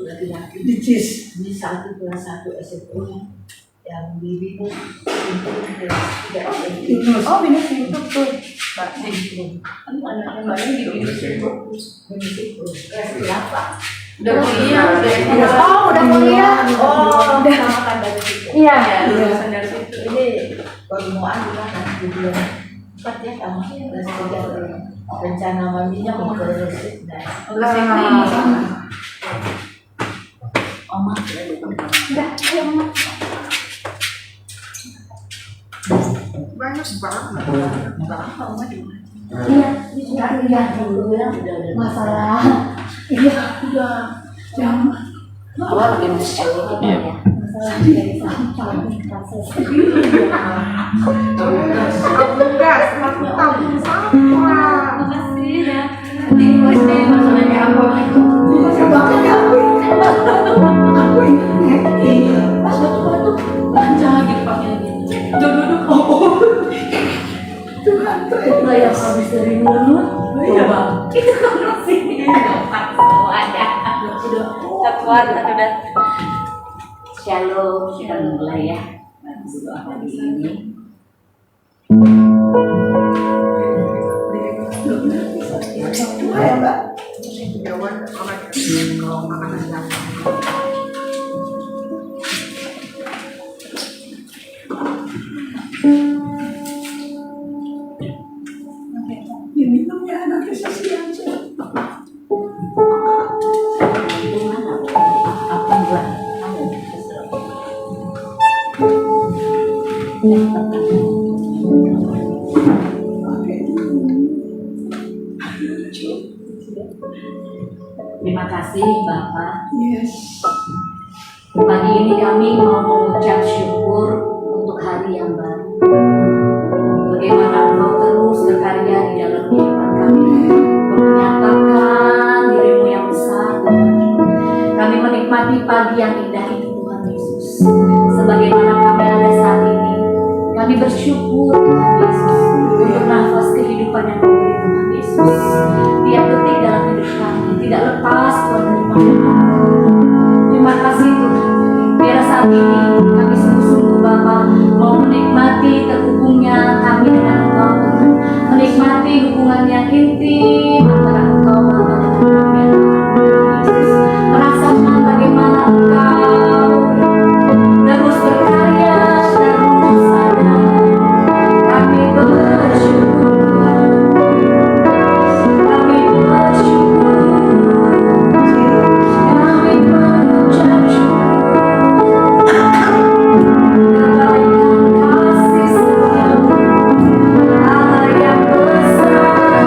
laki-laki Dicis. di satu kelas 1 SMP yang di Binus itu kelas 3 SMP. Oh, Binus itu tuh. Mbak itu kan anaknya Mbak ini di Binus itu kelas berapa? Udah kuliah, Oh, udah kuliah. Oh, sama kan dari situ. Iya. Lulusan dari situ. Ini baru mau anu kan di bulan 4 ya tamatnya kelas 3. Rencana mandinya mau ke Sydney. Oma Udah, ayo Mak. Banyak banget. berapa Oma di mana? Iya, sudah kuliah dulu ya. Udah Masalah. Iya, udah jam. awal lagi musik gitu ya. Masalah dari sampah kita selesai. Tugas, tabung sampah. Makasih ya. Nanti pasti masalahnya apa? Sebabnya aku ingat. Pas batu-batu lancar gitu pakai gitu. Duduk. Tuhan tuh. Lah yang habis dari mulut. Iya bang. Itu kan sih. Gampang semuanya. Udah kuat udah. Shalom, kita mulai ya. Doa pagi ini. Dua ya Mbak. Jawaban orang kalau makanan gampang. Diminum ya nanti sesian. Itu mana? Apa buat kamu? Yang pertama. Terima kasih Bapak. Yes. Pagi ini kami mau mengucap syukur untuk hari yang baru. Bagaimana Engkau terus berkarya di dalam kehidupan kami. Engkau menyatakan dirimu yang besar. Kami menikmati pagi yang indah itu Tuhan Yesus. Sebagaimana kami ada saat ini, kami bersyukur Tuhan Yesus untuk nafas kehidupan yang Kau beri Tuhan Yesus. Tiap detik dalam hidup kami tidak lepas Tuhan dari pandangan. Terima kasih Tuhan. Biar saat ini kami sungguh-sungguh Bapa mau menikmati terhubungnya kami dengan Engkau Tuhan. Menikmati hubungan yang intim antara Engkau Bapa dengan kami Tuhan Yesus. Merasakan bagaimana Engkau terus berkarya, terus ada. Kami bersyukur Tuhan. Kami bersyukur. Kami mengucap syukur. Kebaikan kasih setiamu, Allah yang besar,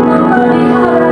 memelihara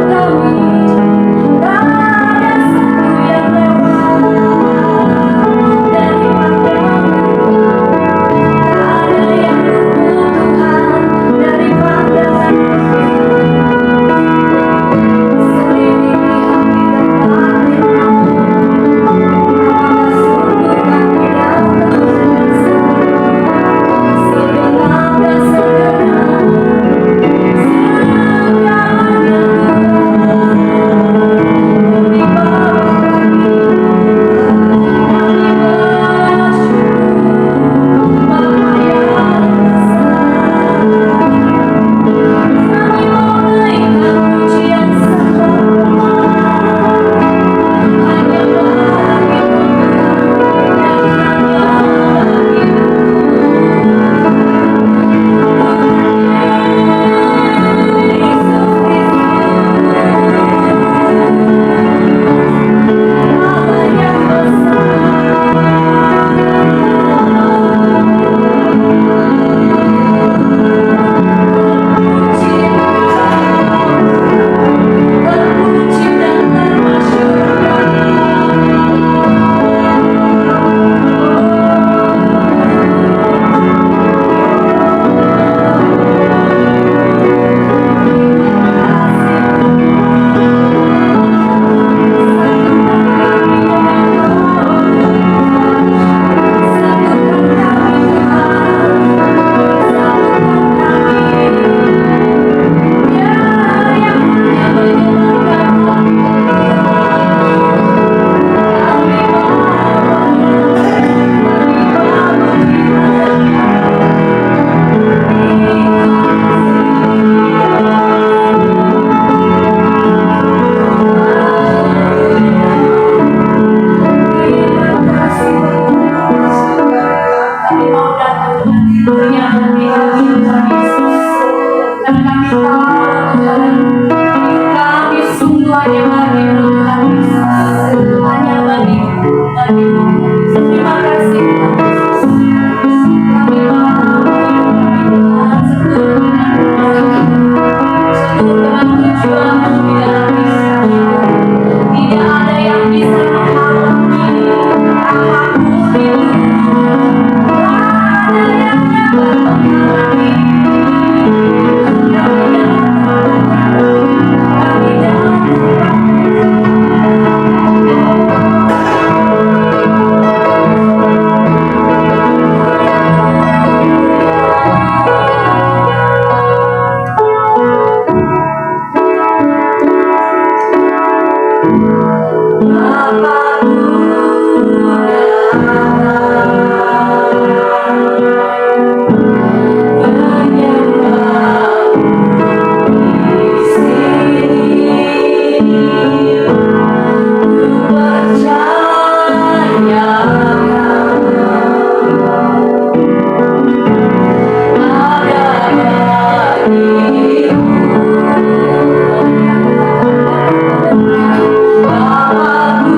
Bapakku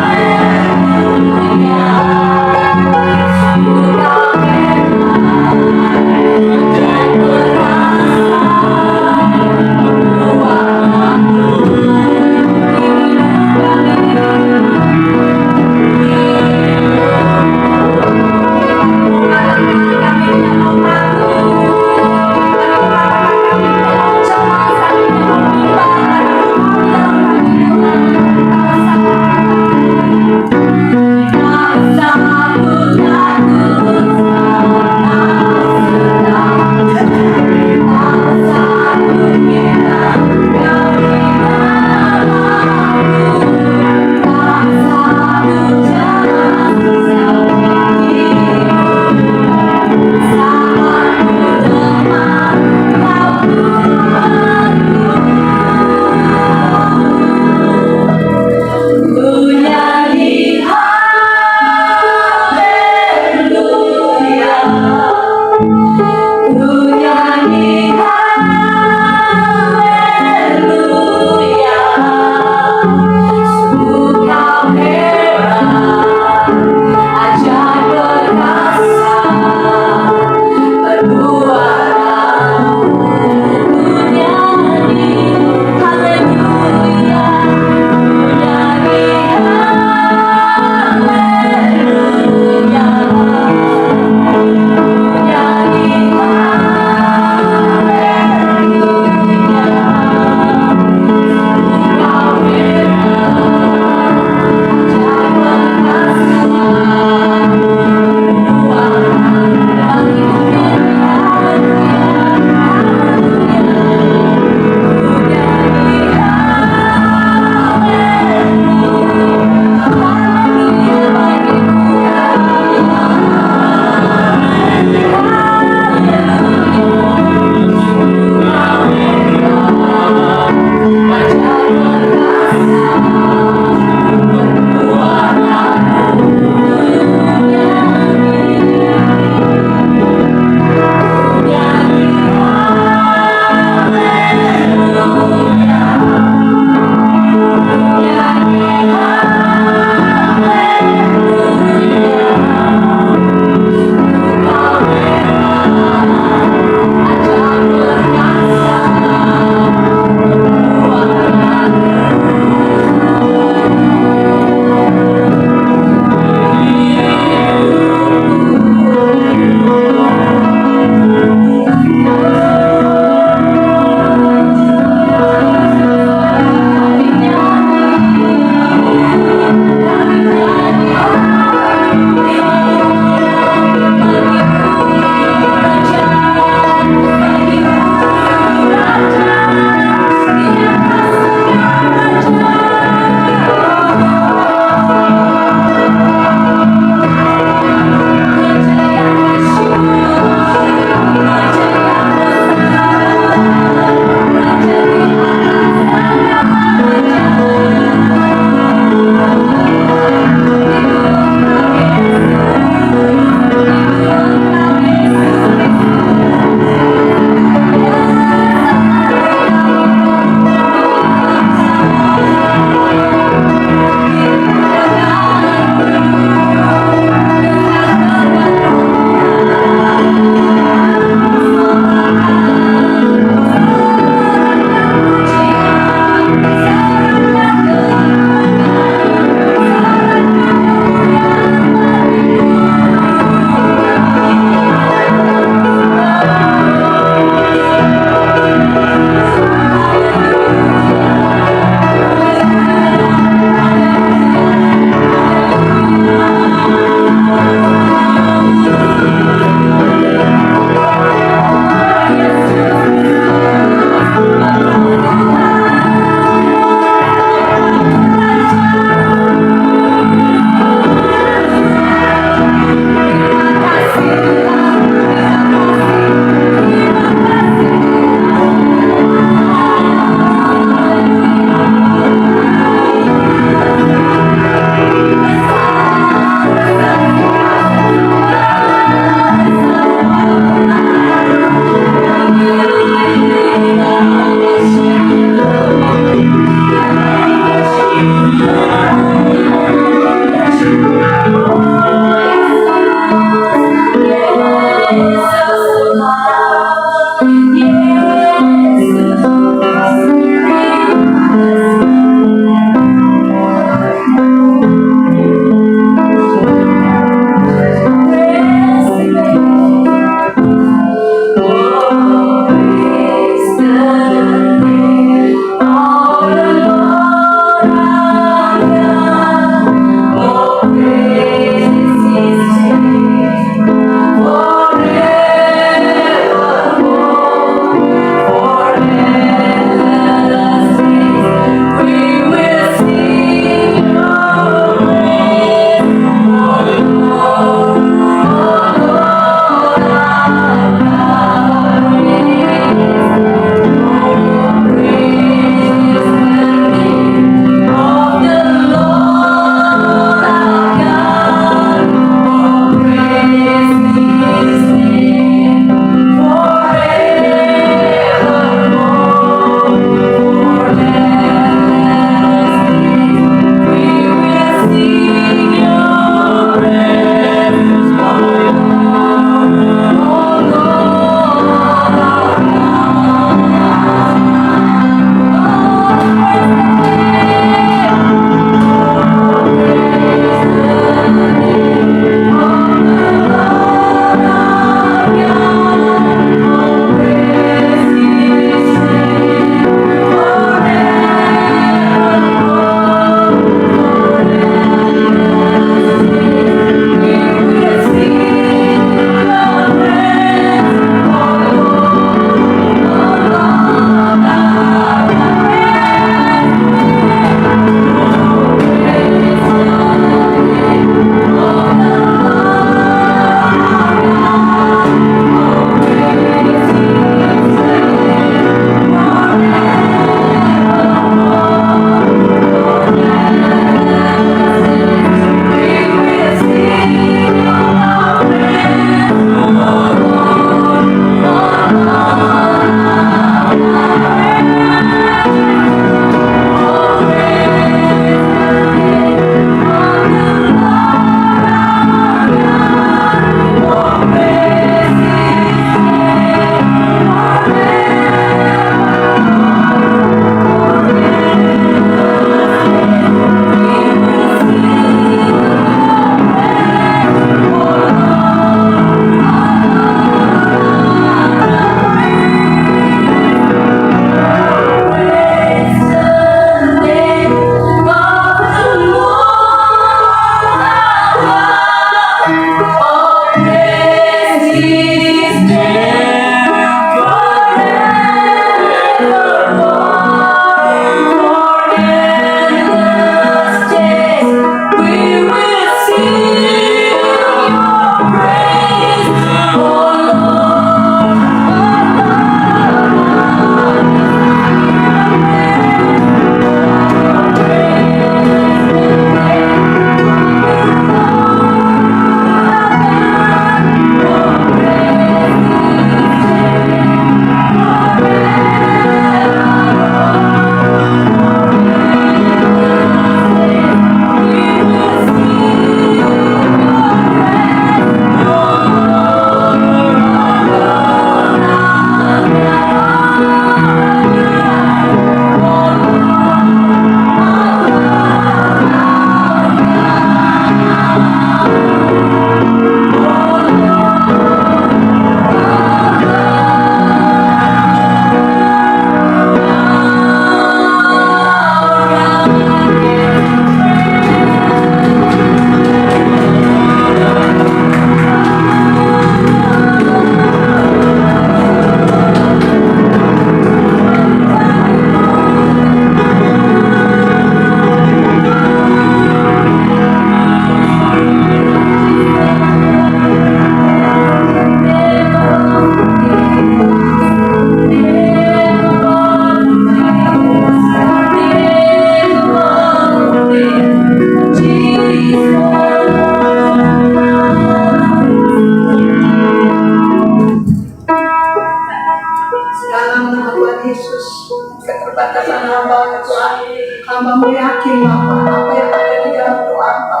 keterbatasan hamba Tuhan. Hamba yakin Bapa, apa yang ada di dalam doa hamba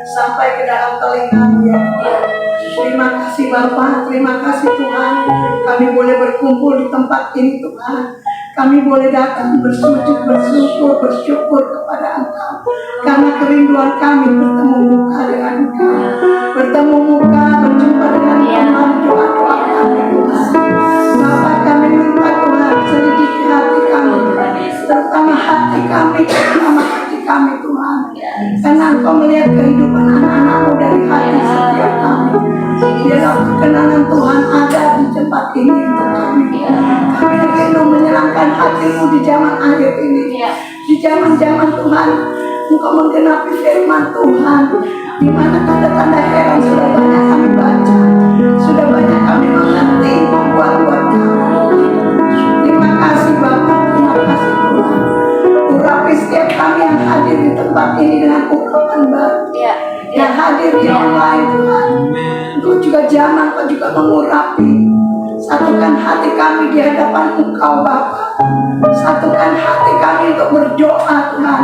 sampai ke dalam telinga-Mu ya Tuhan. Terima kasih Bapa, terima kasih Tuhan. Kami boleh berkumpul di tempat ini Tuhan. Kami boleh datang bersujud, bersyukur kepada Engkau. Karena kerinduan kami bertemu muka dengan Engkau. Bertemu muka, berjumpa dengan teman doa-doa kami Tuhan. Bapa, kami minta Tuhan selidiki hati kami, terutama hati kami Tuhan. Karena Engkau melihat kehidupan anak-anak-Mu dari hati setiap kami. Biarlah kekenangan Tuhan ada di tempat ini untuk kami. Kami rindu menyenangkan hati-Mu di zaman akhir ini. Di zaman-zaman Tuhan, Engkau menggenapi firman Tuhan, di mana tanda-tanda heran sudah banyak kami baca, sudah banyak kami mengerti, membuat-buat kami. Terima kasih Bapak, terima kasih Tuhan. Urapi setiap kami yang hadir di tempat ini dengan urapan baru, yang hadir di online Tuhan. Engkau juga jamah, Engkau juga mengurapi. Satukan hati kami di hadapan Engkau Bapa. Satukan hati kami untuk berdoa Tuhan.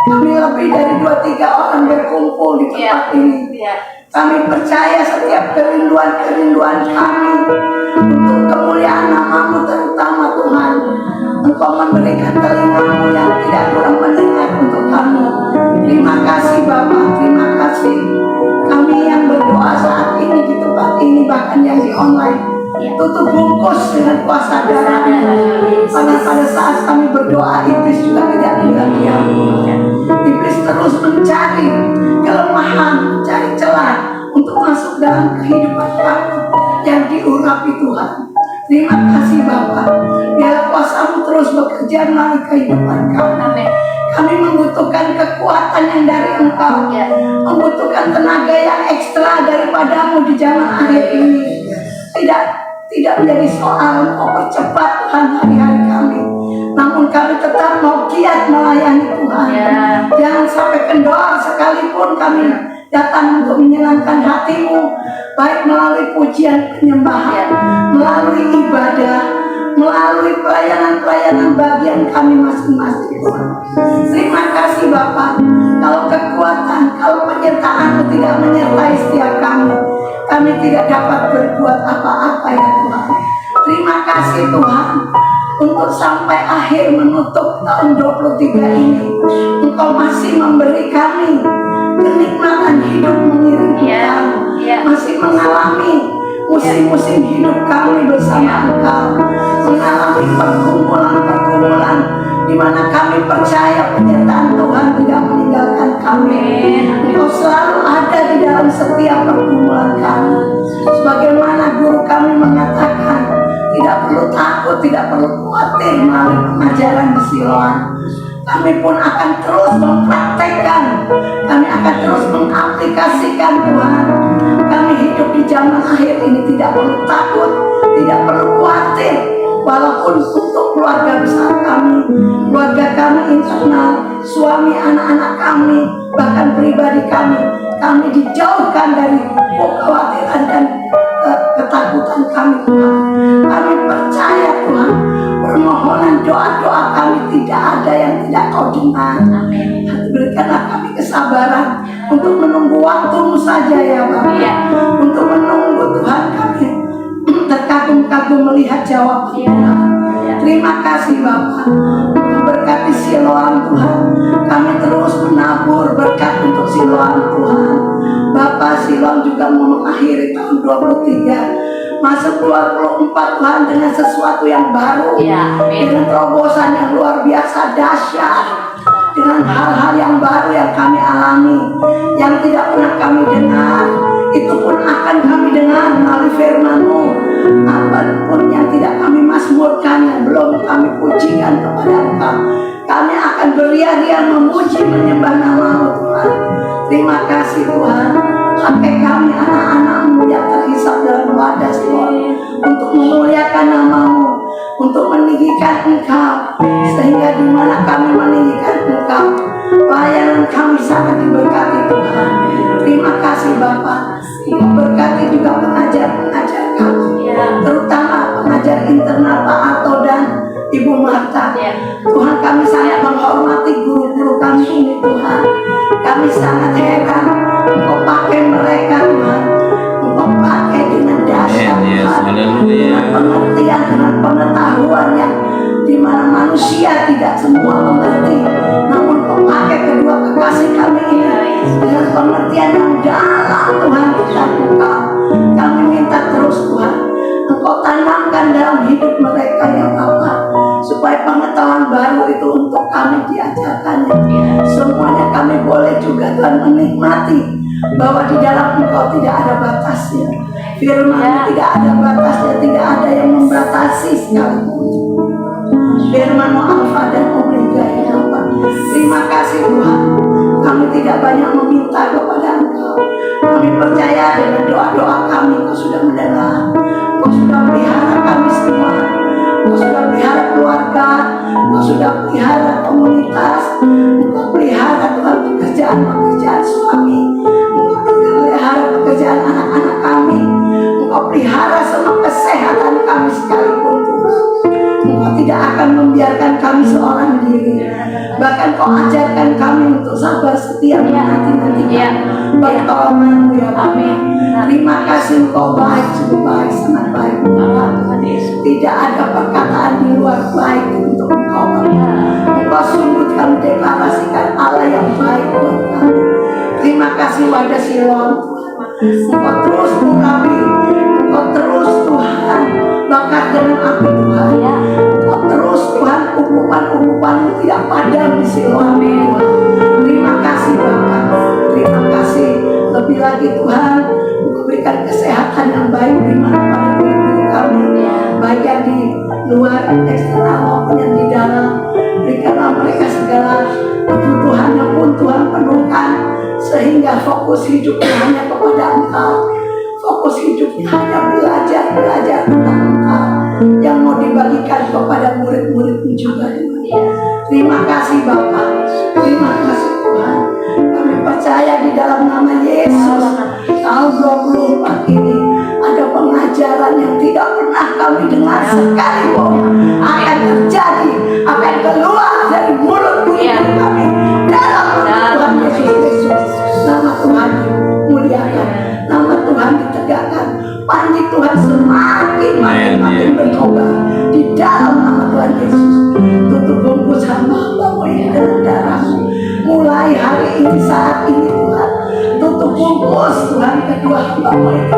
Kami lebih dari 2-3 orang berkumpul di tempat ini. Kami percaya setiap kerinduan kami untuk kemuliaan nama-Mu terutama Tuhan. Engkau memberikan telinga-Mu yang tidak kurang mendengar untuk kami. Terima kasih Bapa, terima kasih. Kami yang berdoa saat ini di tempat ini, bahkan yang di online, tutup bungkus dengan kuasa darah. Pada saat kami berdoa, iblis juga tidak diam. Iblis terus mencari kelemahan, mencari celah untuk masuk dalam kehidupan kami yang diurapi Tuhan. Terima kasih Bapa. Biarlah kuasa-Mu terus bekerja melalui kehidupan kami. Kami membutuhkan kekuatan yang dari Engkau, membutuhkan tenaga yang ekstra daripada-Mu di zaman akhir ini. Tidak menjadi soal Engkau percepat Tuhan hari-hari kami, namun kami tetap mau giat melayani Tuhan. Jangan sampai kendor sekalipun kami datang untuk menyenangkan hati-Mu, baik melalui pujian penyembahan, melalui ibadah, melalui pelayanan-pelayanan bagian kami masing-masing Tuhan. Terima kasih Bapa. Kalau kekuatan, kalau penyertaan-Mu tidak menyertai setiap kami tidak dapat berbuat apa-apa ya Tuhan. Terima kasih Tuhan untuk sampai akhir menutup tahun 23 ini. Engkau masih memberi kami kenikmatan hidup mengiringi kami, masih mengalami musim-musim hidup kami bersama Engkau, mengalami pergumulan-pergumulan di mana kami percaya penyertaan Tuhan tidak meninggalkan kami. Engkau selalu ada di dalam setiap pergumulan kami. Sebagaimana guru kami mengatakan, tidak perlu takut, tidak perlu khawatir melalui pengajaran di Siloam. Kami pun akan terus mempraktekkan, kami akan terus mengaplikasikan Tuhan. Kami hidup di zaman akhir ini tidak perlu takut, tidak perlu khawatir. Walaupun untuk keluarga besar kami, keluarga kami internal, suami, anak-anak kami, bahkan pribadi kami dijauhkan dari kekhawatiran dan ketakutan kami Tuhan. Kami percaya Tuhan, permohonan doa-doa kami tidak ada yang tidak Kau dengar. Berikanlah kami kesabaran untuk menunggu waktu-Mu saja ya Bapak. Untuk menunggu Tuhan, kami terkagum-kagum melihat jawaban Tuhan. Terima kasih Bapak. Berkati Siloam Tuhan. Kami terus menabur berkat untuk Siloam Tuhan. Bapak, Siloam juga mau mengakhiri tahun 23, masuk 24 Tuhan dengan sesuatu yang baru, dengan terobosan yang luar biasa dahsyat, dengan hal-hal yang baru yang kami alami, yang tidak pernah kami dengar. Itu pun akan kami dengar melalui firman-Mu. Apapun yang tidak kami mazmurkan, yang belum kami pujikan kepada Engkau, kami akan beria-ria memuji menyembah nama-Mu Tuhan. Terima kasih Tuhan. Pakai kami anak-anak-Mu yang terhisap dalam wadah Tuhan, untuk memuliakan nama-Mu, untuk meninggikan Engkau, sehingga di mana kami meninggikan Engkau, pelayanan kami sangat diberkati Tuhan. Terima kasih Bapak. Berkati juga pengajar-pengajar kami, terutama pengajar internal Pak Ato dan Ibu Marta. kita. Tuhan, kami sangat menghormati guru-guru kami ini Tuhan. Kami sangat heran Engkau pakai mereka Tuhan. Engkau pakai dengan dasar Tuhan, dengan pengertian, dengan pengetahuan yang dimana manusia tidak semua mengerti, namun Engkau pakai kedua kekasih kami ini dengan pengertian yang dalam Tuhan kita buka. Kami minta terus Tuhan Engkau tanamkan dalam hidup mereka ya Bapa, supaya pengetahuan baru itu untuk kami diajarkannya. Semuanya kami boleh juga Tuhan menikmati bahwa di dalam Engkau tidak ada batasnya. Firman tidak ada batasnya, tidak ada yang membatasi sekalipun. Firman-Mu Alfa dan Omega ya Bapa. Terima kasih Tuhan. Kami tidak banyak meminta kepada Engkau. Kami percaya dengan doa-doa kami Engkau sudah mendengar. Engkau sudah pelihara kami semua. Engkau sudah pelihara keluarga. Engkau sudah pelihara komunitas. Engkau pelihara Tuhan pekerjaan-pekerjaan suami. Engkau pelihara pekerjaan anak-anak kami. Engkau pelihara semua kesehatan kami sekalipun Tuhan. Engkau tidak akan membiarkan kami seorang diri. Bahkan Kau ajarkan kami untuk sabar setia menanti-nantikan pertolongan-Mu ya Amin. Terima kasih Engkau baik, sungguh baik, sangat baik Tuhan. Tidak ada perkataan di luar baik untuk Engkau Bapa. Engkau sungguh kami deklarasikan Allah yang baik buat kami. Terima kasih wadah Siloam Tuhan. Engkau terus urapi, Engkau terus Tuhan bakar dengan api Tuhan. Engkau terus Tuhan ukupan-ukupan-Mu tidak padam di Siloam Tuhan. Terima kasih Bapa. Terima kasih. Lebih lagi Tuhan, Engkau berikan kesehatan yang baik kepada guru kami, baik yang di luar eksternal maupun yang di dalam. Berikanlah mereka segala kebutuhannya pun Tuhan penuhkan, sehingga fokus hidupnya hanya kepada Engkau. Fokus hidupnya hanya belajar tentang Engkau yang mau dibagikan kepada murid-murid-Mu juga Tuhan. Terima kasih Bapa. Terima kasih Tuhan. Kami percaya di dalam nama Yesus tahun 24 ini ada pengajaran yang tidak pernah kami dengar sekalipun akan terjadi, akan keluar dari mulut kami dalam nama Tuhan Yesus Kristus. Nama Tuhan dimuliakan, nama Tuhan ditegakkan, panji Tuhan semakin berkobar di dalam nama Tuhan Yesus. Tutup bungkus hamba-Mu ini dengan darah-Mu. Mulai hari ini, saat ini Tuhan, tutup bungkus Tuhan kedua hamba-Mu ini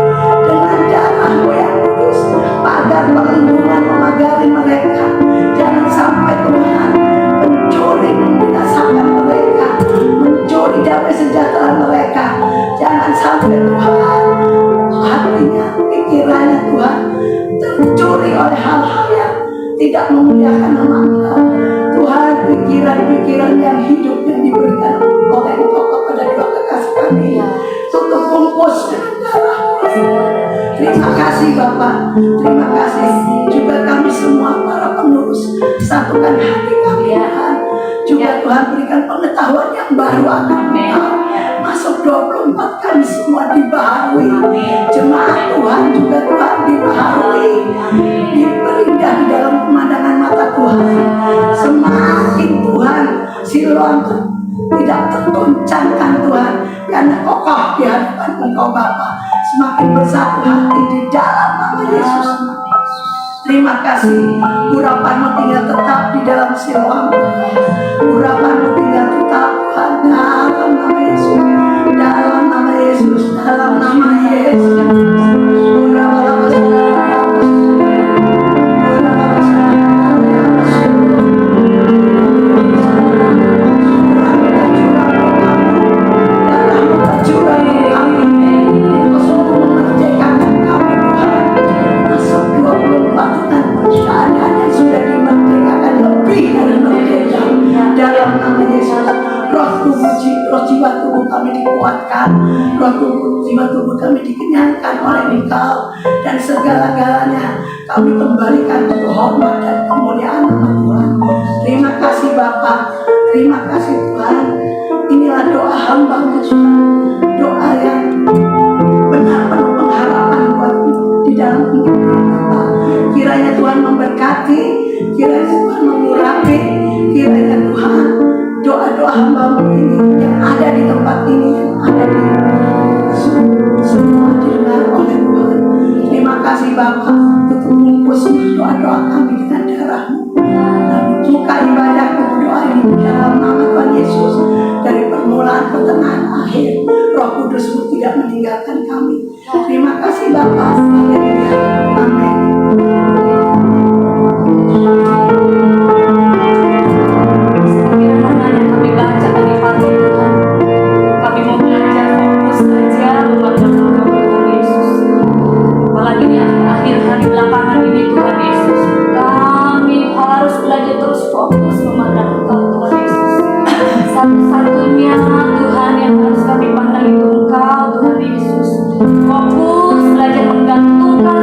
dengan darah-Mu yang kudus, agar perlindungan memagari mereka. Jangan sampai Tuhan mencuri membinasakan mereka, mencuri damai sejahtera mereka. Jangan sampai Tuhan hatinya, pikirannya Tuhan tercuri oleh hal-hal yang tidak memuliakan nama Engkau. Tuhan, pikiran-pikiran yang hidup yang diberikan oleh Engkau kepada dua kekasih kami, tutup bungkus dengan darah-Mu. Terima kasih Bapa. Terima kasih juga kami semua para pengurus, satukan hati kami Tuhan. Juga Tuhan berikan pengetahuan yang baru akan Engkau. Masuk 24 kami semua dibaharui. Jemaat Tuhan juga Tuhan dibaharui, diperindah di dalam pemandangan mata Tuhan. Semakin Tuhan Siloam tidak tergoncangkan Tuhan, karena kokoh di hadapan Engkau Bapa. Semakin bersatu hati di dalam nama Yesus. Terima kasih. Urapan-Mu tinggal tetap di dalam Siloam. Urapan-Mu tinggal tetap Tuhan dalam nama Yesus. Dalam nama Yesus. Dalam nama Yesus. Roh tubuh, jiwa tubuh kami dikenyangkan oleh Engkau, dan segala-galanya kami kembalikan untuk hormat dan kemuliaan nama Tuhan. Terima kasih Bapa, terima kasih Tuhan. Inilah doa hamba-Mu Tuhan, doa yang benar penuh pengharapan buat di dalam kehidupan Bapa. Kiranya Tuhan memberkati kiranya Tuhan mengurapi, kiranya Tuhan doa-doa hamba-Mu ini yang ada di tempat ini, yang ada di semua didengar oleh Tuhan. Terima kasih Bapa untuk mengumpul semua doa-doa kami dengan darah-Mu. Dan buka ibadah doa ini dalam nama Tuhan Yesus, dari permulaan, pertengahan, akhir. Roh Kudus-Mu tidak meninggalkan kami. Terima kasih Bapa. Haleluya. Amin. Firman yang kami baca tadi pagi Tuhan, kami mau belajar fokus saja memandang Engkau Tuhan Yesus. Apalagi di akhir hari belakangan ini Tuhan Yesus, kami harus belajar terus fokus memandang Engkau Tuhan Yesus. Satu-satunya Tuhan yang harus kami pandang itu Engkau Tuhan Yesus. Fokus belajar menggantungkan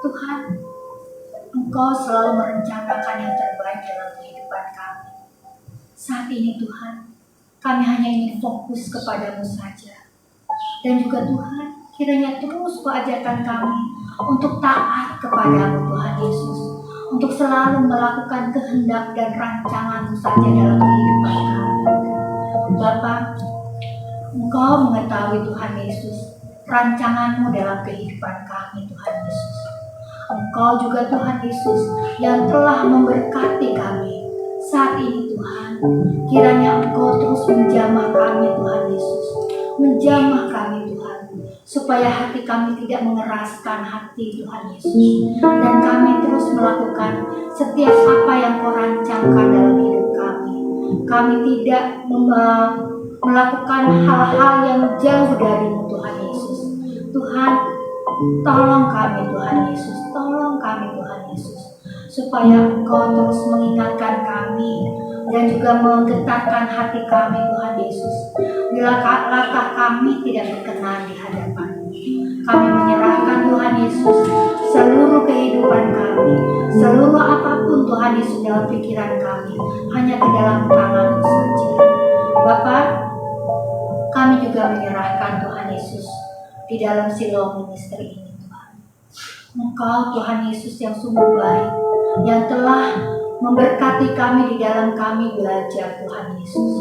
Tuhan, Engkau selalu merencanakan yang terbaik dalam kehidupan kami. Saat ini Tuhan, kami hanya ingin fokus kepadamu saja. Dan juga Tuhan, kiranya terus Kau ajarkan kami untuk taat kepadamu Tuhan Yesus. Untuk selalu melakukan kehendak dan rancangan-Mu saja dalam kehidupan kami. Bapa, Engkau mengetahui Tuhan Yesus, rancangan-Mu dalam kehidupan kami Tuhan Yesus. Engkau juga Tuhan Yesus yang telah memberkati kami. Saat ini Tuhan, kiranya Engkau terus menjamah kami Tuhan Yesus. Menjamah kami Tuhan, supaya hati kami tidak mengeraskan hati Tuhan Yesus. Dan kami terus melakukan setiap apa yang Kau rancangkan dalam hidup kami. Kami tidak melakukan hal-hal yang jauh dari-Mu Tuhan Yesus. Tuhan, tolong kami Tuhan Yesus, tolong kami Tuhan Yesus, supaya Engkau terus mengingatkan kami dan juga menggetarkan hati kami Tuhan Yesus. Bila langkah kami tidak berkenan di hadapan-Mu, kami menyerahkan Tuhan Yesus seluruh kehidupan kami, seluruh apapun Tuhan Yesus dalam pikiran kami, hanya ke dalam tangan-Mu saja. Bapa, kami juga menyerahkan Tuhan Yesus di dalam Siloam Ministry ini Tuhan. Engkau Tuhan Yesus yang sungguh baik, yang telah memberkati kami di dalam kami belajar Tuhan Yesus.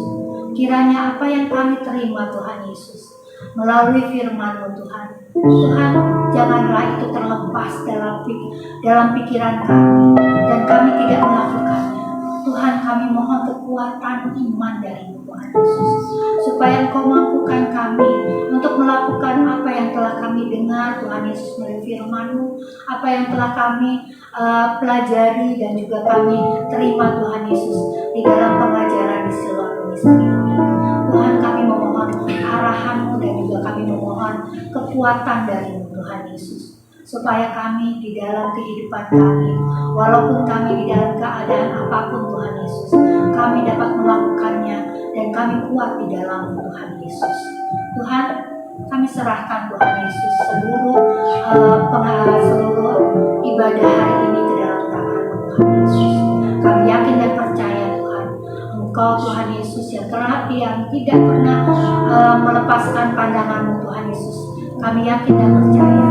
Kiranya apa yang kami terima Tuhan Yesus melalui firman-Mu Tuhan, Tuhan, janganlah itu terlepas dalam pikiran kami dan kami tidak melakukannya. Tuhan, kami mohon kekuatan iman dari-Mu Tuhan Yesus, supaya Engkau mampukan kami untuk melakukan apa yang telah kami dengar Tuhan Yesus melalui firman-Mu, apa yang telah kami pelajari dan juga kami terima Tuhan Yesus di dalam pengajaran di Siloam Ministry ini. Tuhan, kami memohon arahan-Mu dan juga kami memohon kekuatan dari-Mu Tuhan Yesus, supaya kami di dalam kehidupan kami, walaupun kami di dalam keadaan apapun Tuhan Yesus, kami dapat melakukannya dan kami kuat di dalam Tuhan Yesus. Tuhan, kami serahkan Tuhan Yesus seluruh ibadah hari ini ke dalam tangan-Mu Tuhan Yesus. Kami yakin dan percaya Tuhan, Engkau Tuhan Yesus yang tidak pernah melepaskan pandangan-Mu Tuhan Yesus. Kami yakin dan percaya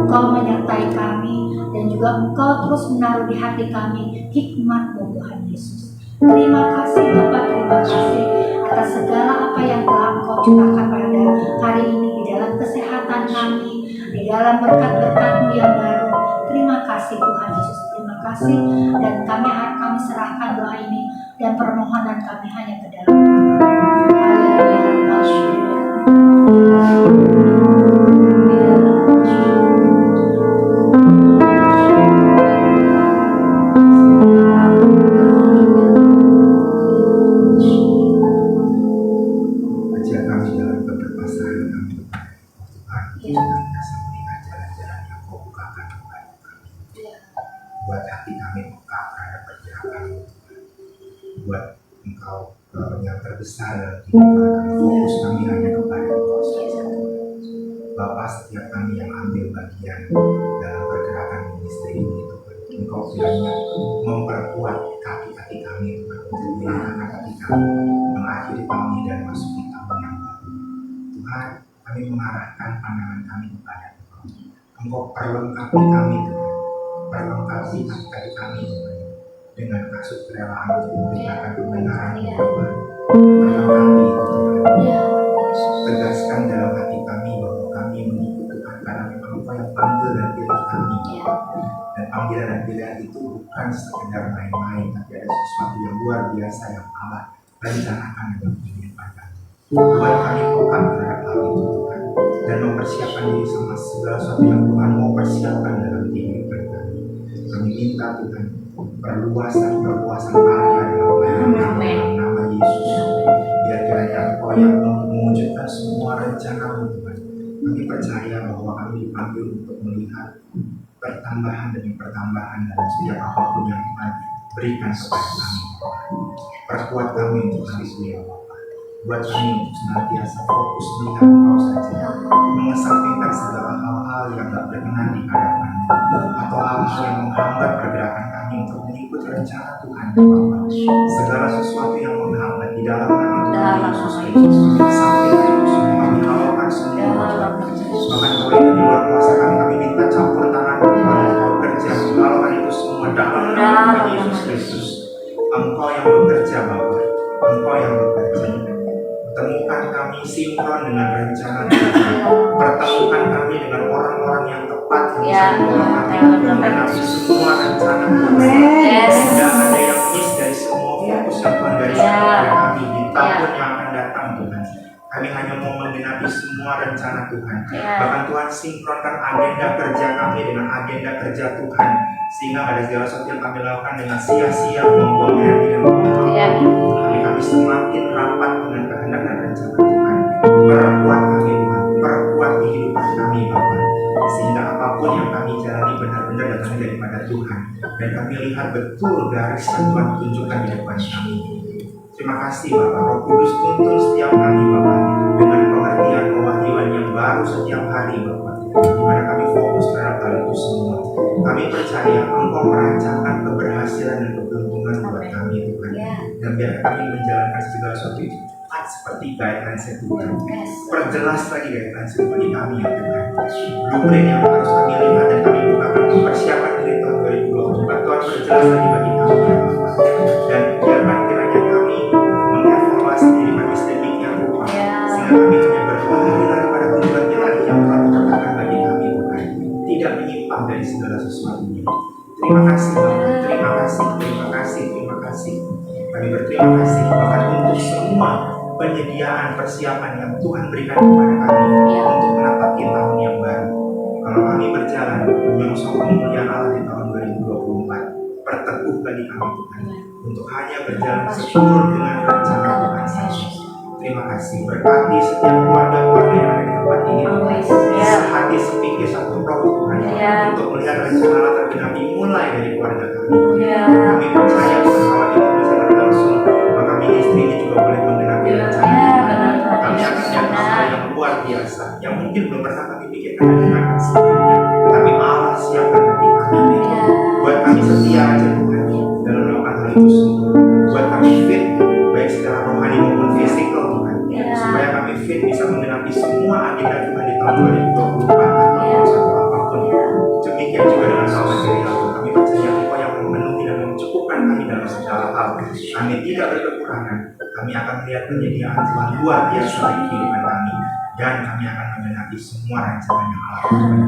Engkau menyertai kami dan juga Engkau terus menaruh di hati kami hikmat-Mu Tuhan Yesus. Terima kasih Bapak, terima kasih atas segala apa yang telah Engkau curahkan pada hari ini di dalam kesehatan kami, di dalam berkat-berkat-Mu yang baru. Terima kasih Tuhan Yesus, terima kasih, dan kami serahkan doa ini dan permohonan kami hanya ke dalam buat hati kami peka terhadap pergerakan-Mu, buat Engkau yang terbesar dalam kehidupan kami. Fokus kami hanya kepada Engkau saja. Bapa, setiap kami yang ambil bagian dalam pergerakan ministry ini Tuhan, Engkau kiranya memperkuat kaki-kaki kami Tuhan, untuk melangkahkan kaki kami mengakhiri tahun ini dan masuki tahun yang baru. Tuhan, kami mengarahkan pandangan kami kepada Engkau. Engkau perlengkapi kami Tuhan, perlengkapi hati kami dengan kasut kerelaan untuk memberitakan kebenaran yang Tuhan. Perlengkapi Tuhan, tegaskan dalam hati kami bahwa kami mengikut Tuhan karena memang Engkau yang panggil dan pilih kami. Dan panggilan dan pilihan itu bukan sekedar main-main, tapi ada sesuatu yang luar biasa yang Allah rencanakan dalam kehidupan kami. Tuhan, kami peka terhadap hal itu Tuhan, dan mempersiapkan diri sama segala sesuatu yang Tuhan mau persiapkan dalam kehidupan kami. Kami minta Tuhan perluasan area dalam pelayanan nama Yesus. Biar kiranya Engkau yang mewujudkan semua rencana-Mu Tuhan. Kami percaya bahwa kami dipanggil untuk melihat pertambahan demi pertambahan dalam setiap apapun yang Tuhan berikan kepada kami. Perkuat kami untuk hari ini ya Bapa. buat kami untuk senantiasa fokus melihat Engkau saja, mengesampingkan segala hal-hal yang tak berkenan di hadapan atau hal-hal yang menghambat pergerakan kami untuk mengikuti rencana Tuhan ya Bapa. Segala sesuatu yang menghambat di dalam nama Tuhan Yesus Kristus, sampaikan itu semua kami halalkan semua Bapa. Bahkan kalau itu di luar kuasa kami minta campur tangan Tuhan, Engkau kerja menghalalkan itu semua dalam nama Tuhan Yesus Kristus. Engkau yang bekerja Bapa, Engkau yang bekerja. Pertemukan kami sinkron dengan rencana Tuhan. Pertemukan kami dengan orang-orang yang tepat yang bisa membawa kami mengenapi semua rencana Tuhan. Tidak ada yang miss dari semua fokus yang Tuhan gariskan kepada kami di tahun yang akan datang Tuhan. Kami hanya mau menggenapi semua rencana Tuhan. Bahkan Tuhan sinkronkan agenda kerja kami dengan agenda kerja Tuhan, sehingga ada segala sesuatu yang kami lakukan dengan sia-sia, membuang energi dan membuang waktu. Kami semakin rapat dengan kehendak dan rencana Tuhan. Perkuat kami Tuhan, perkuat kehidupan kami Bapa, sehingga apapun yang kami jalani benar-benar datang daripada Tuhan, dan kami lihat betul garis yang Tuhan tunjukkan di depan kami. Terima kasih Bapak, Roh Kudus tuntun setiap kami Bapak dengan pengertian kewahyuan yang baru setiap hari Bapak, di mana kami fokus terhadap hal itu semua. Kami percaya Engkau merancangkan keberhasilan dan keberuntungan buat kami Tuhan, dan biar kami menjalankan segala sesuatu itu tepat seperti guidelines Tuhan. Perjelas lagi guidelines bagi kami ya Tuhan. Blueprint yang harus kami lihat dan kami bukakan untuk persiapan diri tahun 2024 Tuhan perjelas lagi bagi kami ya Bapak. Dan biarkan kiranya kami mengevaluasi diri kami sedemikian rupa, sehingga kami hanya berlari pada tujuan ilahi yang telah ditetapkan bagi kami Tuhan, tidak menyimpang dari segala sesuatunya. Terima kasih Bapak, terima kasih, terima kasih, terima kasih. Kami berterima kasih bahkan untuk semua penyediaan persiapan yang Tuhan berikan kepada kami untuk menapaki tahun yang baru. Kalau kami berjalan menyongsong kemuliaan Allah di tahun 2024, perteguh bagi kami Tuhan untuk hanya berjalan seturut dengan rencana Tuhan saja. Terima kasih, berkati setiap keluarga-keluarga yang ada di tempat ini Tuhan, sehati sepikir satu roh Tuhan untuk melihat rencana Allah tergenapi mulai dari keluarga kami. Kami percaya kalau itu bisa berlangsung, maka ministry ini juga boleh menggenapi rencana Tuhan. Kami akan lihat hal yang luar biasa yang mungkin belum pernah kami pikirkan dan dengarkan sebelumnya, tapi Allah siapkan hati kami buat kami setia aja Tuhan dalam melakukan hal itu semua, buat kami fit baik secara rohani maupun fisikal Tuhan, supaya kami fit bisa menggenapi semua agenda Tuhan di tahun 2024 atau satu apapun. Demikian juga dengan hal material, kami percaya Engkau yang memenuhi dan mencukupkan kami dalam segala hal. Kami tidak berkekurangan, kami akan melihat penyediaan Tuhan luar biasa bagi kehidupan kami, dan kami akan menggenapi semua rencana yang Allah berikan.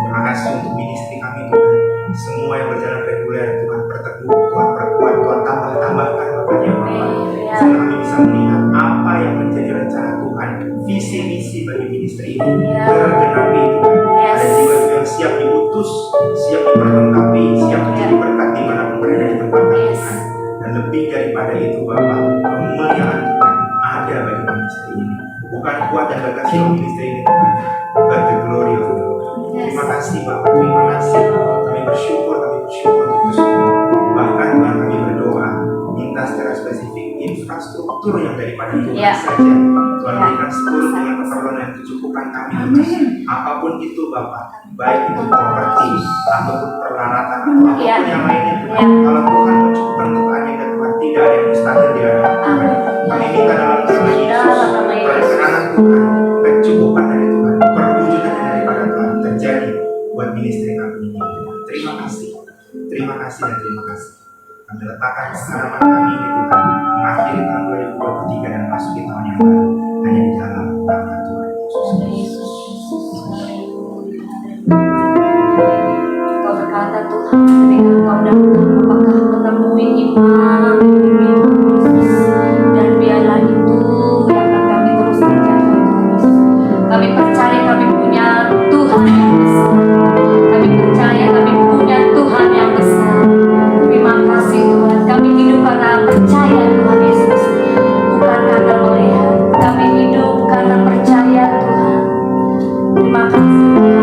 Terima kasih untuk ministry kami Tuhan, semua yang berjalan reguler Tuhan perteguh, Tuhan perkuat, Tuhan tambah-tambahkan Bapak yang Bapa, sehingga kami bisa melihat apa yang menjadi rencana Tuhan, visi-misi bagi ministry ini tergenapi Tuhan. Ada jiwa-jiwa yang siap diutus, siap diperlengkapi, siap menjadi berkat di mana berada di tempat Tuhan. Dan lebih daripada itu Bapak, kemuliaan Tuhan ada bagi ministry ini. Bukan kuat dan gagah ministry ini Tuhan, but the glory of the Lord. Terima kasih Bapak, terima kasih. Kami bersyukur untuk itu semua. Bahkan Tuhan kami berdoa, minta secara spesifik infrastruktur yang daripada Tuhan saja. Tuhan berikan seluruh dengan keperluan dan kecukupan kami. Apapun itu Bapak, baik itu properti ataupun peralatan atau apapun yang lainnya Tuhan. Kalau Tuhan mencukupkan untuk agenda Tuhan, tidak ada yang mustahil di hadapan Tuhan. Kami minta dalam nama Yesus, perkenanan Tuhan, kecukupan dari Tuhan, perwujudan daripada Tuhan terjadi buat ministry kami ini. Terima kasih dan terima kasih. Kami letakkan pengharapan kami ini Tuhan, mengakhiri tahun 2023 dan masuki tahun yang baru hanya di dalam nama Tuhan Yesus. Kau berkata Tuhan, ketika Kau datang, apakah menemui iman Yesus, dan biarlah itu yang akan kami terus kerjakan Tuhan Yesus. Kami percaya kami punya Tuhan yang besar. Kami percaya kami punya Tuhan yang besar. Terima kasih Tuhan. Kami hidup karena percaya Tuhan Yesus, bukan karena melihat. Kami hidup karena percaya Tuhan. Terima kasih Tuhan.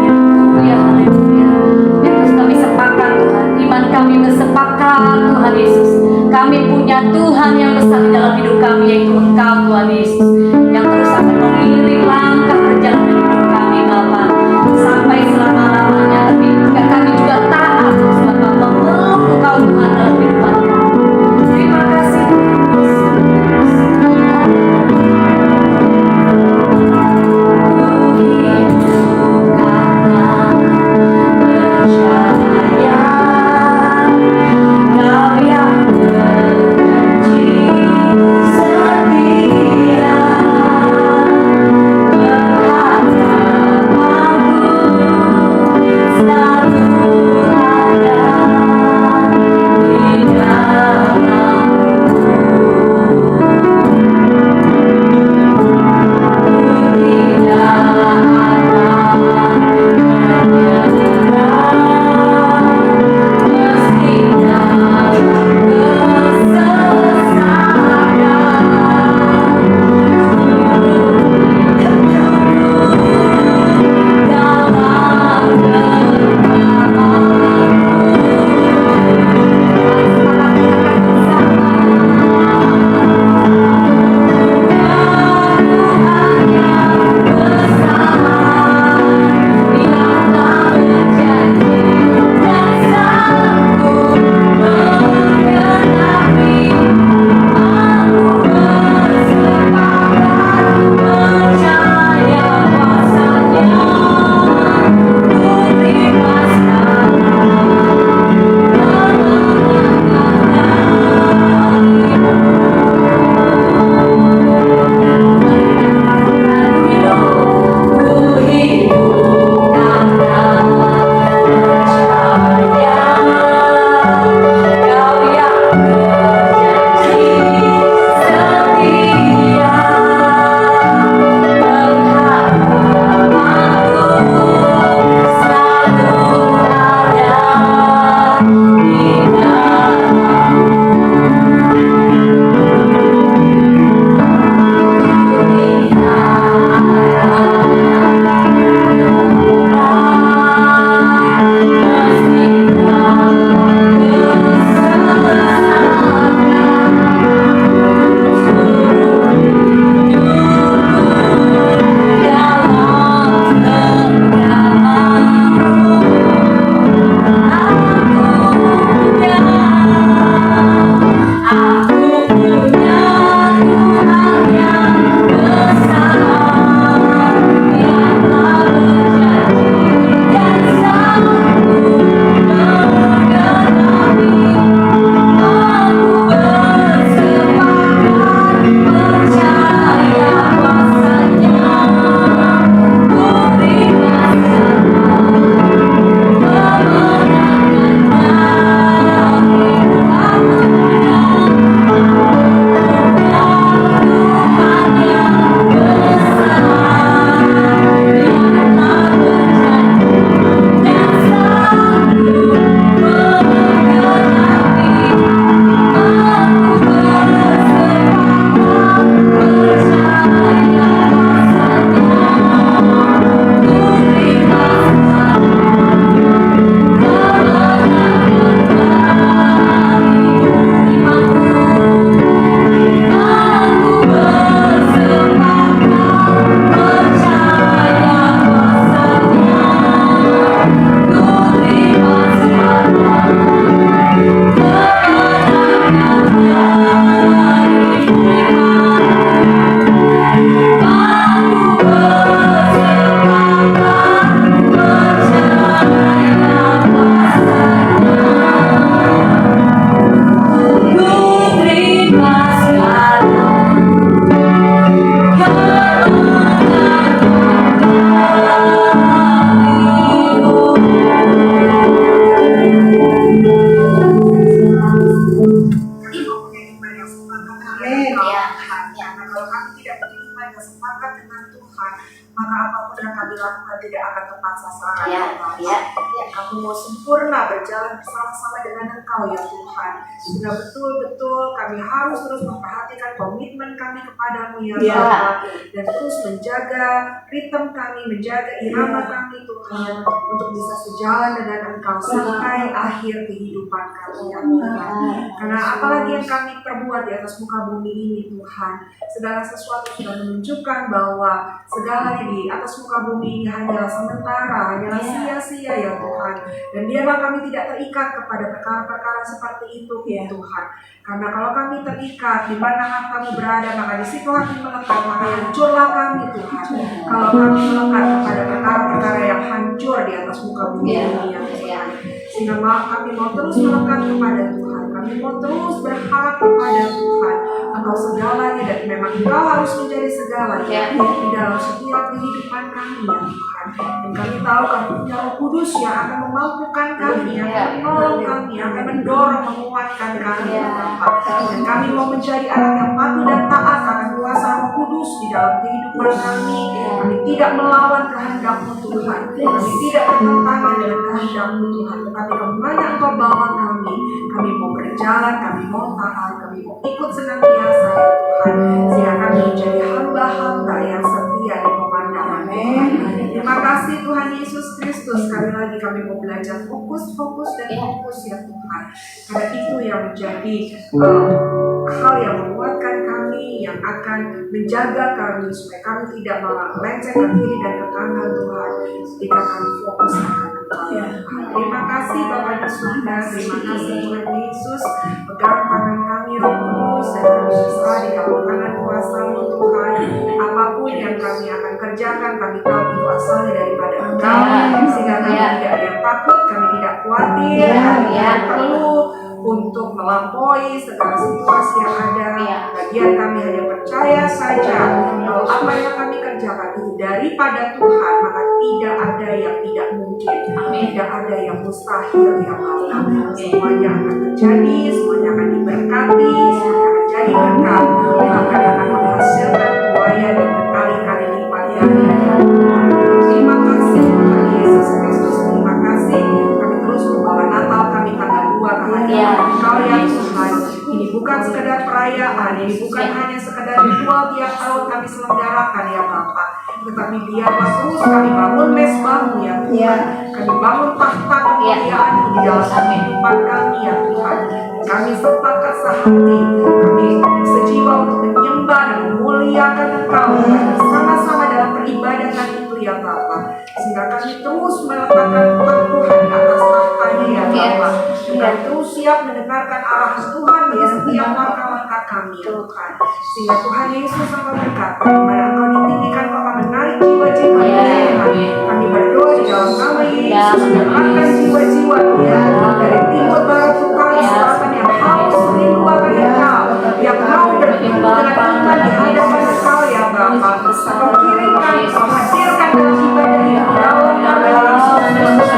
Haleluya, haleluya. Terus kami sepakat Tuhan, iman kami bersepakat Tuhan Yesus. Kami punya Tuhan yang besar di Tuhan Yesus, yang terus akan mengiring langkah perjalanan hidup kami Bapa sampai selama-lamanya. Tapi juga kami juga taat terus Bapa memeluk Engkau Tuhan dalam kehidupan kami. Terima kasih Tuhan Yesus. kesempatan dengan Tuhan, maka apapun yang kami lakukan tidak akan tepat sasaran. Ya, Bapak. ya. kami mau sempurna berjalan bersama-sama dengan Engkau ya Tuhan. Sudah betul-betul kami harus terus memperhatikan komitmen kami kepadamu ya Bapa, dan terus menjaga ritme kami, menjaga irama kami Tuhan, untuk bisa sejalan dengan Engkau sampai akhir kehidupan kami ya Tuhan. Karena apalagi yang kami perbuat di atas muka bumi ini Tuhan, segala sesuatu sudah menunjukkan bahwa segalanya di atas muka bumi ini hanyalah sementara, hanyalah sia-sia ya Tuhan. Dan biarlah kami tidak terikat kepada perkara-perkara seperti itu ya Tuhan. Karena kalau kami terikat di mana hartamu berada, maka di situ kami melekat, maka hancurlah kami Tuhan. Kalau kami melekat kepada perkara-perkara yang hancur di atas muka bumi ini ya Tuhan. Sehingga kami mau terus melekat kepada Tuhan. Kami mau terus berharap kepada Tuhan. Engkau segalanya, dan memang Engkau harus menjadi segalanya di dalam setiap kehidupan kami ya Tuhan. Dan kami tahu kami punya Roh Kudus yang akan memampukan kami, yang akan menolong kami, yang akan mendorong, menguatkan kami ya Bapa. Dan kami mau menjadi anak yang patuh dan taat akan kuasa Roh Kudus di dalam kehidupan kami. Kami tidak melawan kehendak-Mu Tuhan. Kami tidak bertentangan dengan kehendak-Mu Tuhan. Tetapi kemana Engkau bawa kami mau berjalan, kami mau taat, kami mau ikut senantiasa ya Tuhan. Sehingga kami menjadi hamba-hamba yang setia di pemandangan Tuhan. Terima kasih Tuhan Yesus Kristus. Sekali lagi kami mau belajar fokus ya Tuhan. Karena itu yang menjadi hal yang menguatkan kami, yang akan menjaga kami supaya kami tidak melenceng ke kiri dan ke kanan Tuhan, ketika kami fokus akan Engkau. Terima kasih Bapak di surga, terima kasih Tuhan Yesus. Pegang tangan kami Roh Kudus, dan kami berserah di dalam tangan kuasa-Mu Tuhan. Apapun yang kami akan kerjakan, kami tahu itu asalnya daripada Engkau, sehingga kami tidak ada yang takut, kami tidak khawatir, kami tidak perlu untuk melampaui segala situasi yang ada. Bagian kami hanya percaya saja bahwa apa yang kami kerjakan itu daripada Tuhan, maka tidak ada yang tidak mungkin, tidak ada yang mustahil ya Allah. Semuanya akan terjadi, semuanya akan diberkati, semuanya akan jadi berkat, bahkan akan menghasilkan tuai dan berkali-kali lipat ya Tuhan. Terima kasih Tuhan Yesus Kristus, terima kasih. Kami terus membawa Natal kami tanggal 2 kehadiran Engkau ya Tuhan. Ini bukan sekedar perayaan, ini bukan hanya sekedar ritual tiap tahun kami selenggarakan ya Bapa, tetapi biarlah terus kami bangun mesbah-Mu ya Tuhan. Kami bangun tahta kemuliaan di dalam kehidupan kami ya Tuhan. Kami sepakat sehati, kami sejiwa untuk menyembah dan memuliakan Engkau bersama-sama dalam peribadatan itu ya Bapa. Sehingga kami terus meletakkan Tuhan di atas tahtanya ya Bapa. Dan kami terus siap mendengarkan arahan Tuhan di setiap langkah-langkah kami ya Tuhan. Sehingga Tuhan Yesus akan berkata, dimana Engkau ditinggikan, Kau akan menarik jiwa-jiwa kami berdoa di dalam nama Yesus, menyelamatkan jiwa-jiwa dari timur, barat, utara, selatan yang haus rindu akan Engkau, yang mau berkumpul dengan iman di hadapan Engkau ya Bapa. Kau kirimkan, Kau hadirkan dalam ibadah ini dalam nama Yesus Kristus.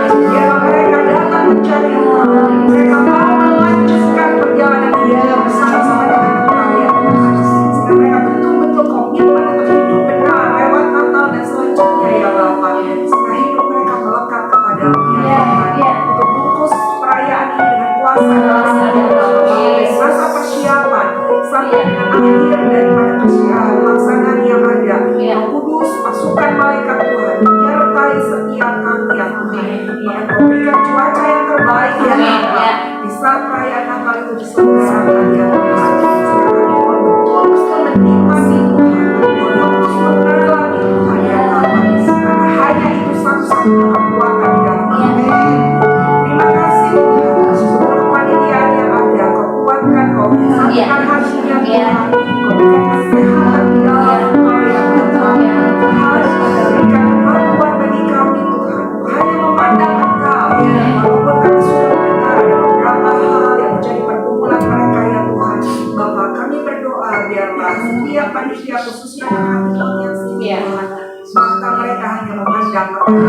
Biarlah mereka datang mencari Engkau, mereka mau melanjutkan perjalanan hidup bersama-sama dengan Engkau ya Tuhan. Sehingga mereka betul-betul komitmen untuk hidup benar lewat Natal dan selanjutnya ya Bapa. Sehingga hidup mereka melekat kepadamu ya Tuhan. Untuk bungkus perayaan ini dengan kuasa dalam masa persiapan sampai dengan akhir daripada pelaksanaan yang ada. Roh Kudus, pasukan malaikat Tuhan menyertai setiap kami ya Tuhan. Memberikan cuaca yang terbaik ya Tuhan. Di saat perayaan Natal itu diselenggarakan ya Tuhan. Sehingga kami mau betul-betul menikmati Tuhan, betul-betul mengalami Tuhan ya Tuhan. Karena hanya itu satu-satunya kekuatan di dalam hidup. Terima kasih Tuhan. Seluruh panitiaan yang ada, Kau kuatkan, Kau satukan hatinya Tuhan. Kau berikan kesehatan di dalam Engkau ya Tuhan. Tuhan, berikan kemampuan bagi kami Tuhan. Hanya memandang Engkau. Walaupun kami sudah mendengar ada beberapa hal yang menjadi pergumulan mereka ya Tuhan. Bapa, kami berdoa biarlah setiap panitia khususnya yang yang sini Tuhan, mata mereka hanya memandang kepada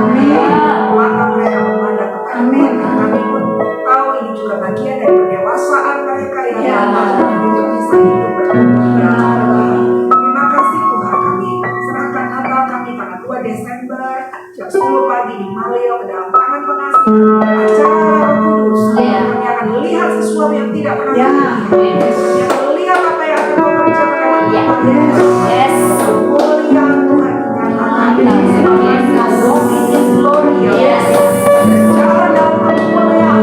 mata mereka memandang kepada Tuhan. Kami pun tahu ini juga bagian dari pendewasaan mereka ya Tuhan, untuk bisa hidup bertumbuh ya Tuhan. Terima kasih Tuhan, kami serahkan Natal kami tanggal 2 Desember jam 10 pagi di Malio ke dalam tangan Tuhan pengasihan, acara Kudus, Ya. kami akan melihat sesuatu yang tidak pernah Ya. kami lihat. Kami akan melihat apa yang akan kau kerjakan dalam Ya. kehidupan kami. Yes. Kemuliaan Tuhan dinyatakan. Mantap. Walk in His glory, ya Yes. berjalan dalam kemuliaan.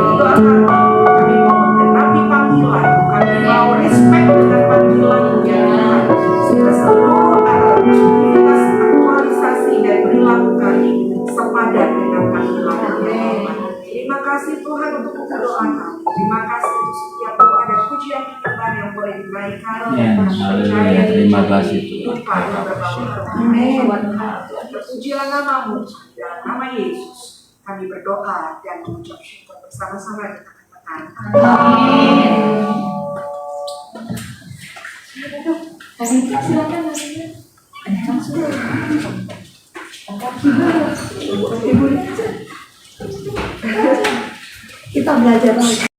Kami mau menggenapi panggilan, kami mau respect dengan panggilan yang Tuhan. Seluruh aktivitas aktualisasi dan perilaku kami sepadan dengan panggilan Tuhan. Terima kasih Tuhan untuk doa kami. Terima kasih untuk setiap doa dan pujian kita yang boleh dinaikkan. Ya, haleluya. Terima kasih Tuhan. Amin. Terpujilah namamu dalam nama Yesus. Kami berdoa dan mengucap syukur bersama-sama kita katakan. Kita belajar lagi.